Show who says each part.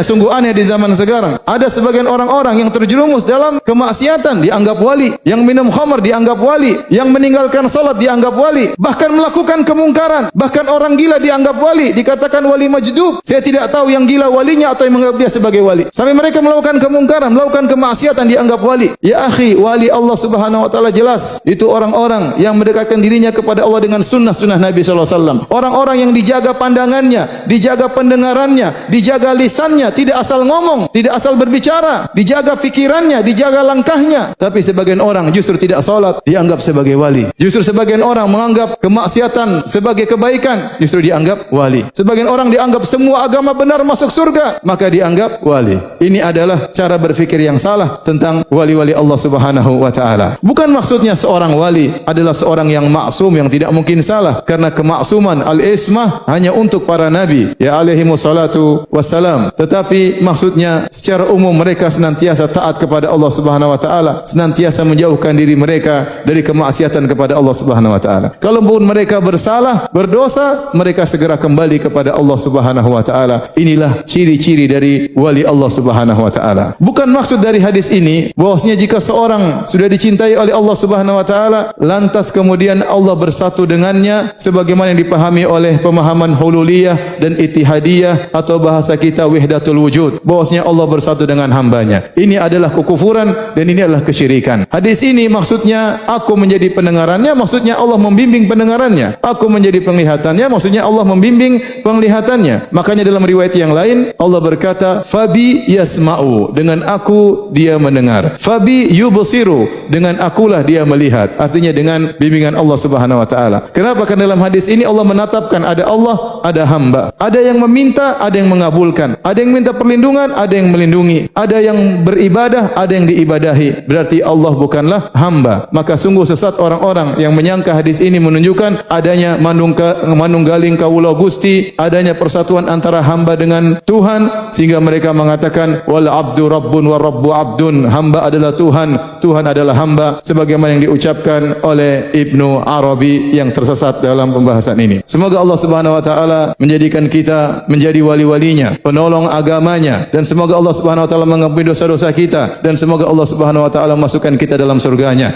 Speaker 1: Sungguh aneh di zaman sekarang. Ada sebagian orang-orang yang terjerumus dalam kemaksiatan dianggap wali, yang minum khamar dianggap wali, yang meninggalkan salat dianggap wali, bahkan melakukan kemungkaran, bahkan orang gila dianggap wali, dikatakan wali majdub. Saya tidak tahu yang gila walinya atau yang menganggap dia sebagai wali. Sampai mereka melakukan kemungkaran, melakukan kemaksiatan dianggap wali. Ya akhi, wali Allah Subhanahu wa taala jelas itu orang-orang yang mendekatkan dirinya kepada Allah dengan sunnah-sunnah Nabi sallallahu alaihi wasallam. Orang-orang yang dijaga pandangannya, dijaga pendengarannya, dijaga lisannya, tidak asal ngomong, tidak asal berbicara, dijaga fikirannya, dijaga langkahnya. Tapi sebagian orang justru tidak salat, dianggap sebagai wali. Justru sebagian orang menganggap kemaksiatan sebagai kebaikan, justru dianggap wali. Sebagian orang dianggap semua agama benar masuk surga, maka dianggap wali. Ini adalah cara berfikir yang salah tentang wali-wali Allah Subhanahu wa taala. Bukan maksudnya seorang wali adalah seorang yang maksum, yang tidak mungkin salah, karena kemaksuman al-ismah hanya untuk para nabi ya alaihimus salatu wassalam. Tetapi maksudnya secara umum mereka senantiasa taat kepada Allah Subhanahu wa taala, senantiasa menjauhkan diri mereka dari kemaksiatan kepada Allah Subhanahu wa taala. Kalaupun mereka bersalah, berdosa, mereka segera kembali kepada Allah Subhanahu wa taala. Inilah ciri-ciri dari wali Allah Subhanahu wa taala. Bukan maksud dari hadis ini bahwasanya jika seorang sudah dicintai oleh Allah Subhanahu wa taala, lantas kemudian Allah bersatu dengannya sebagaimana yang dipahami oleh pemahaman hululiyah dan ittihadiyah atau bahasa kita wahdatul wujud, bahwasanya Allah bersatu dengan hambanya. Ini adalah kekufuran dan ini adalah kesyirikan. Hadis ini maksudnya aku menjadi pendengarannya, maksudnya Allah membimbing pendengarannya. Aku menjadi penglihatannya, maksudnya Allah membimbing penglihatannya. Makanya dalam riwayat yang lain Allah berkata, fabi yasma'u, dengan aku dia mendengar. Fabi yubsiru, dengan akulah dia melihat. Artinya dengan bimbingan Allah Subhanahu wa taala. Kenapa? Karena dalam hadis ini Allah menetapkan ada Allah, ada hamba. Ada yang meminta, ada yang mengabulkan. Ada yang minta perlindungan, ada yang melindungi. Ada yang beribadah, ada yang diibadahi. Berarti Allah bukanlah hamba. Maka sungguh sesat orang-orang yang menyangka hadis ini menunjukkan adanya manunggaling kawula Gusti, adanya persatuan antara hamba dengan Tuhan, sehingga mereka mengatakan wal abdu rabbun wa rabbu abdun, hamba adalah Tuhan, Tuhan adalah hamba, sebagaimana yang diucapkan oleh Ibnu Arabi yang tersesat dalam pembahasan ini. Semoga Allah Subhanahu wa taala menjadikan kita menjadi wali-walinya, penolong agamanya, dan semoga Allah Subhanahu wa taala mengampuni dosa-dosa kita, dan semoga Allah Subhanahu wa taala masukkan kita dalam surganya.